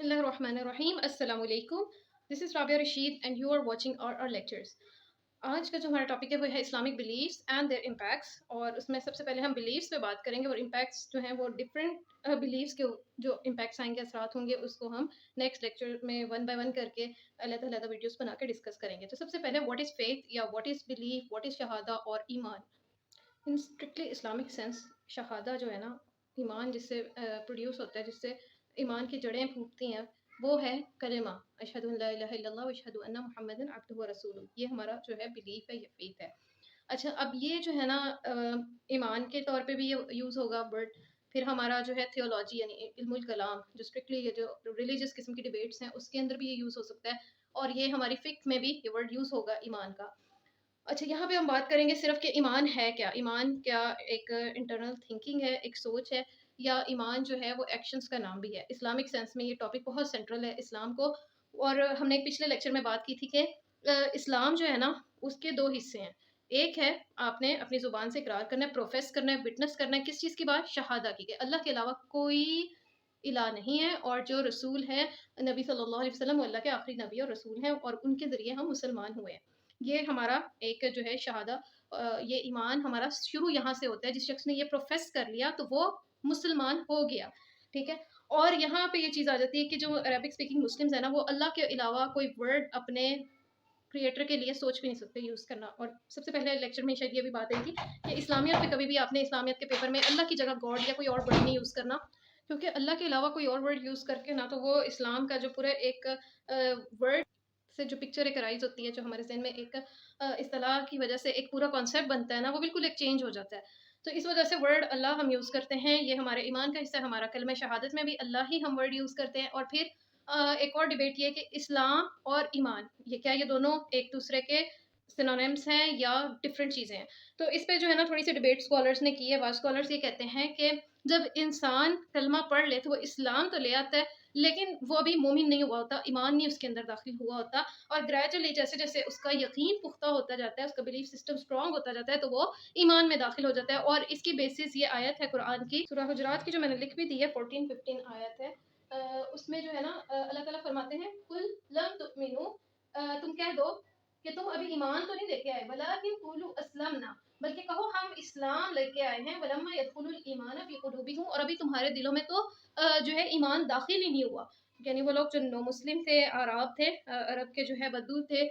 बिस्मिल्लाहिर्रहमानिर्रहीम। अस्सलाम वालेकुम। This is Rabia Rashid and you are watching our lectures. आज का जो हमारा टॉपिक है वो है Islamic believes and their impacts, और उसमें सबसे पहले हम बिलीव्स पे बात करेंगे और इम्पैक्ट्स जो हैं वो डिफरेंट बिलीव्स के जो इम्पैक्ट्स आएंगे, असरात होंगे, उसको हम नेक्स्ट लेक्चर में वन बाय वन करके अलग-अलग वीडियोस बना के डिस्कस करेंगे। तो सबसे पहले व्हाट इज़ फेथ या what is belief, what is Shahada और ईमान। इन स्ट्रिक्टली इस्लामिक सेंस शहादा जो है ना, ईमान जिससे प्रोड्यूस होता है, जिससे ईमान की जड़ें फूटती हैं, वो है कलिमा अशहदु अन ला इलाहा इल्लल्लाह व अशहदु अन्ना मुहम्मदन अब्दुहु व रसूलुहु। ये हमारा जो है बिलीफ है, ये फेथ है। अच्छा, अब ये जो है ना ईमान के तौर पे भी ये यूज़ होगा वर्ड। फिर हमारा जो है थियोलॉजी यानी इल्मुल कलाम, जो स्ट्रिक्टली ये जो रिलीजियस किस्म की डिबेट्स हैं उसके अंदर भी ये यूज़ हो सकता है, और ये हमारी फ़िक्र में भी ये वर्ड यूज़ होगा ईमान का। अच्छा, यहाँ पे हम बात करेंगे सिर्फ कि ईमान है क्या? ईमान क्या एक इंटरनल थिंकिंग है, एक सोच है, या ईमान जो है वो एक्शंस का नाम भी है? इस्लामिक सेंस में ये टॉपिक बहुत सेंट्रल है इस्लाम को। और हमने एक पिछले लेक्चर में बात की थी कि इस्लाम जो है ना, उसके 2 हिस्से हैं। एक है आपने अपनी ज़ुबान से इकरार करना है, प्रोफ़ेस करना है, विटनेस करना है, किस चीज़ की बात? शहादा की, कि अल्लाह के अलावा कोई इलाह नहीं है, और जो रसूल है नबी सल्लल्लाहु अलैहि वसल्लम, वो अल्लाह के आखिरी नबी और रसूल हैं, और उनके ज़रिए हम मुसलमान हुए हैं। ये हमारा एक जो है शहादा, ये ईमान हमारा शुरू यहाँ से होता है। जिस शख्स ने ये प्रोफेस कर लिया तो वो मुसलमान हो गया, ठीक है। और यहाँ पे ये चीज़ आ जाती है कि जो अरबिक स्पीकिंग मुस्लिम्स है ना, वो अल्लाह के अलावा कोई वर्ड अपने क्रिएटर के लिए सोच भी नहीं सकते यूज़ करना। और सबसे पहले लेक्चर में शायद ये भी बात आई थी कि इस्लामियत पे कभी भी आपने इस्लामियत के पेपर में अल्लाह की जगह गॉड या कोई और वर्ड नहीं यूज़ करना, क्योंकि अल्लाह के अलावा कोई और वर्ड यूज़ करके ना, तो वो इस्लाम का जो पूरा एक वर्ड से जो पिक्चर एक राइज़ होती है, जो हमारे ज़हन में एक इस्तिलाह की वजह से एक पूरा कॉन्सेप्ट बनता है ना, वो बिल्कुल एक चेंज हो जाता है। तो इस वजह से वर्ड अल्लाह हम यूज़ करते हैं, ये हमारे ईमान का हिस्सा है। हमारा कलमा शहादत में भी अल्लाह ही हम वर्ड यूज़ करते हैं। और फिर एक और डिबेट ये है कि इस्लाम और ईमान, ये क्या, ये दोनों एक दूसरे के सिनोनिम्स हैं या डिफरेंट चीज़ें हैं? तो इस पे जो है ना थोड़ी सी डिबेट स्कॉलर्स ने की है। बाद स्कॉलर्स ये कहते हैं कि जब इंसान कलमा पढ़ ले तो वो इस्लाम तो ले आता है, लेकिन वो अभी मोमिन नहीं हुआ होता, ईमान नहीं उसके अंदर दाखिल हुआ होता। और ग्रेजुअली जैसे जैसे उसका यकीन पुख्ता होता जाता है, उसका बिलीफ सिस्टम स्ट्रांग होता जाता है, तो वो ईमान में दाखिल हो जाता है। और इसकी बेसिस ये आयत है कुरान की, सूरह हुजरात की, जो मैंने लिख भी दी है, 14-15 आयत है। उसमें जो है ना अल्लाह ताला फरमाते हैं, कुल लम तुमिनु, तुम कह दो कि तुम अभी ईमान तो नहीं लेके आए, वलाकिन कुलू अस्लमना, बल्कि कहो हम इस्लाम लेके आए हैं। वलम्मा यदखुलुल ईमान फी कुलूबिकुम, और अभी तुम्हारे दिलों में तो जो है ईमान दाखिल ही नहीं हुआ। यानी वो लोग जो नो मुस्लिम थे, अराब थे, अरब के जो है बद्दू थे,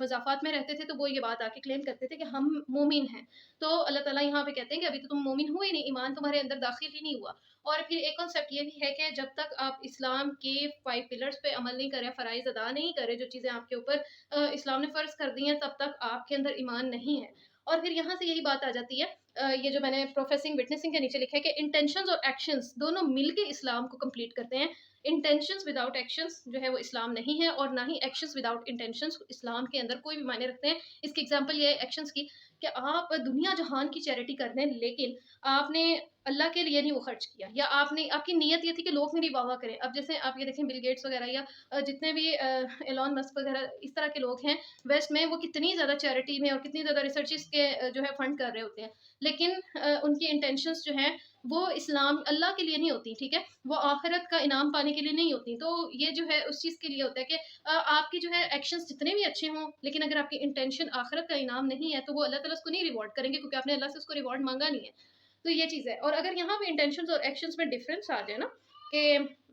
मज़ाफ़ात में रहते थे, तो वो ये बात आके क्लेम करते थे कि हम मोमिन हैं। तो अल्लाह ताला यहाँ पे कहते हैं कि अभी तो तुम मोमिन हुए नहीं, ईमान तुम्हारे अंदर दाखिल ही नहीं हुआ। और फिर एक कॉन्सेप्ट ये भी है कि जब तक आप इस्लाम के 5 पिलर्स पे अमल नहीं करें, फ़राइज़ अदा नहीं करें, जो चीज़ें आपके ऊपर इस्लाम ने फ़र्ज़ कर दी हैं, तब तक आपके अंदर ईमान नहीं है। और फिर यहाँ से यही बात आ जाती है, ये जो मैंने प्रोफेसिंग विटनेसिंग के नीचे लिखा है कि इंटेंशंस और एक्शंस दोनों मिलके इस्लाम को कंप्लीट करते हैं। इंटेंशंस विदाउट एक्शंस जो है वो इस्लाम नहीं है, और ना ही एक्शंस विदाउट इंटेंशंस इस्लाम के अंदर कोई भी मायने रखते हैं। इसकी एग्जांपल ये है एक्शंस की, कि आप दुनिया जहान की चैरिटी कर रहे हैं, लेकिन आपने अल्लाह के लिए नहीं वो खर्च किया, या आपने, आपकी नीयत ये थी कि लोग मेरी वाह-वाह करें। अब जैसे आप ये देखें बिल गेट्स वगैरह, या जितने भी एलन मस्क वगैरह इस तरह के लोग हैं वेस्ट में, वो कितनी ज़्यादा चैरिटी में और कितनी ज़्यादा रिसर्चेस के जो है फंड कर रहे होते हैं, लेकिन उनकी इंटेंशंस जो हैं वो इस्लाम अल्लाह के लिए नहीं होती, ठीक है? वो आखिरत का इनाम पाने के लिए नहीं होती। तो ये जो है उस चीज़ के लिए होता है कि आपकी जो है एक्शंस जितने भी अच्छे हों, लेकिन अगर आपकी इंटेंशन आखिरत का इनाम नहीं है, तो वो अल्लाह ताला उसको नहीं रिवॉर्ड करेंगे, क्योंकि आपने अल्लाह से उसको रिवॉर्ड माँगा नहीं है। तो ये चीज़ है। और अगर यहाँ पे इंटेंशंस और एक्शंस में डिफरेंस आ जाए ना, कि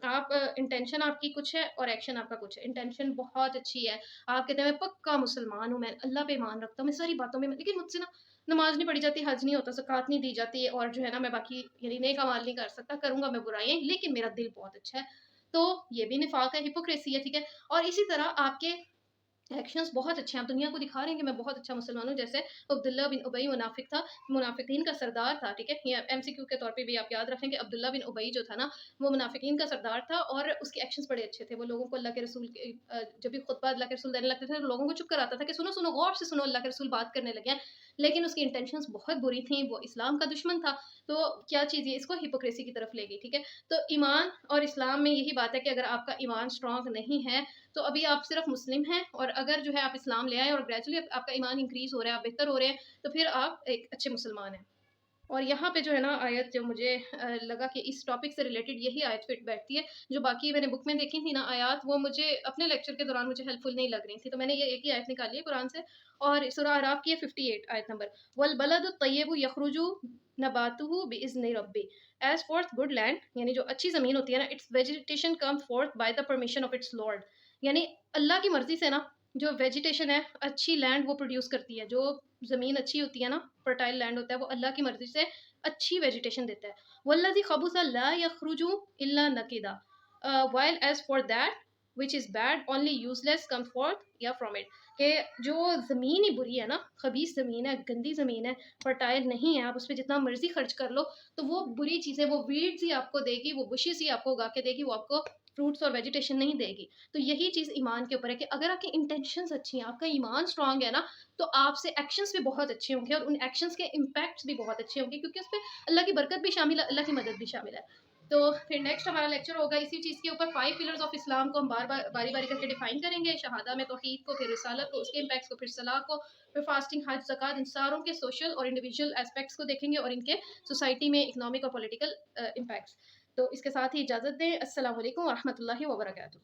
आप इंटेंशन आपकी कुछ है और एक्शन आपका कुछ है। इंटेंशन बहुत अच्छी है, आप कहते हैं मैं पक्का मुसलमान हूँ, मैं अल्लाह पे ईमान रखता हूँ, मैं सारी बातों में, लेकिन मुझसे ना नमाज़ नहीं पढ़ी जाती, हज नहीं होता, ज़कात नहीं दी जाती, और जो है ना मैं बाकी यानी नेक अमाल नहीं कर सकता, करूँगा मैं बुराइयाँ, लेकिन मेरा दिल बहुत अच्छा है। तो ये भी निफाक है, हिपोक्रेसी है, ठीक है? और इसी तरह आपके एक्शंस बहुत अच्छे हैं, आप दुनिया को दिखा रहे हैं कि मैं बहुत अच्छा मुसलमान हूँ। जैसे अब्दुल्ला बिन उबई मुनाफिक था, मुनाफिकीन का सरदार था, ठीक है? ये एमसीक्यू के तौर पे भी आप याद रखें कि अब्दुल्ला बिन उबई जो था ना, वो मुनाफिकीन का सरदार था, और उसके एक्शंस बड़े अच्छे थे। वो लोगों को अल्लाह के रसूल के जब भी खुतबा अल्लाह के रसूल देने लगते थे, तो लोगों को चुप कराता था कि सुनो, सुनो, गौर से सुनो, अल्लाह के रसूल बात करने लगे हैं। लेकिन उसकी इंटेंशंस बहुत बुरी थी, वो इस्लाम का दुश्मन था। तो क्या चीज़ ये इसको हिपोक्रेसी की तरफ ले गई, ठीक है? तो ईमान और इस्लाम में यही बात है कि अगर आपका ईमान स्ट्रॉन्ग नहीं है, तो अभी आप सिर्फ मुस्लिम हैं, और अगर जो है आप इस्लाम ले आए और ग्रेजुअली आपका ईमान इंक्रीज़ हो रहा है, आप बेहतर हो रहे हैं, तो फिर आप एक अच्छे मुसलमान हैं। اور یہاں پہ جو ہے نا آیت جو مجھے لگا کہ اس ٹاپک سے ریلیٹڈ یہی آیت فٹ بیٹھتی ہے. جو باقی میں نے بک میں دیکھی تھی نا آیات، وہ مجھے اپنے لیکچر کے دوران مجھے ہیلپ فل نہیں لگ رہی تھی، تو میں نے یہ ایک ہی آیت نکالی ہے قرآن سے. اور سورہ اعراف کی ہے 58 آیت نمبر. والبلد الطیب یخرج نباتہ باذن ربی ایز فورتھ گڈ لینڈ، یعنی جو اچھی زمین ہوتی ہے نا، its vegetation come forth by the permission of its lord. یعنی اللہ کی مرضی سے نا جو ویجیٹیشن ہے، اچھی لینڈ وہ پروڈیوس کرتی ہے. جو زمین اچھی ہوتی ہے نا، فرٹائل لینڈ ہوتا ہے، وہ اللہ کی مرضی سے اچھی ویجیٹیشن دیتا ہے. والذی خبث لا یخرج الا نقدا while as for that which is bad only useless come forth یا from it. کہ جو زمین ہی بری ہے نا، خبیث زمین ہے، گندی زمین ہے، فرٹائل نہیں ہے، آپ اس پہ جتنا مرضی خرچ کر لو تو وہ بری چیزیں، وہ ویڈز ہی آپ کو دے گی، وہ بشیز ہی آپ کو اگا کے دے گی، وہ آپ کو فروٹس اور ویجیٹیشن نہیں دے گی. تو یہی چیز ایمان کے اوپر ہے کہ اگر آپ کی انٹینشنز اچھی ہیں، آپ کا ایمان اسٹرانگ ہے نا، تو آپ سے ایکشنز بھی بہت اچھے ہوں گے، اور ان ایکشنز کے امپیکٹس بھی بہت اچھے ہوں گے، کیونکہ اس پہ اللہ کی برکت بھی شامل ہے، اللہ کی مدد بھی شامل ہے. تو پھر نیکسٹ ہمارا لیکچر ہوگا اسی چیز کے اوپر. 5 پلرز آف اسلام کو ہم باری باری کر کے ڈیفائن کریں گے. شہادہ میں توحید کو، پھر رسالت کو، اس کے امپیکٹس کو، پھر صلاح کو، پھر فاسٹنگ، حج، زکوٰۃ، ان ساروں کے سوشل اور انڈیویجول اسپیکٹس کو دیکھیں گے، اور ان کے سوسائٹی میں اکنامک اور پولیٹیکل امپیکٹس. تو اس کے ساتھ ہی اجازت دیں. السلام علیکم ورحمۃ اللہ وبرکاتہ.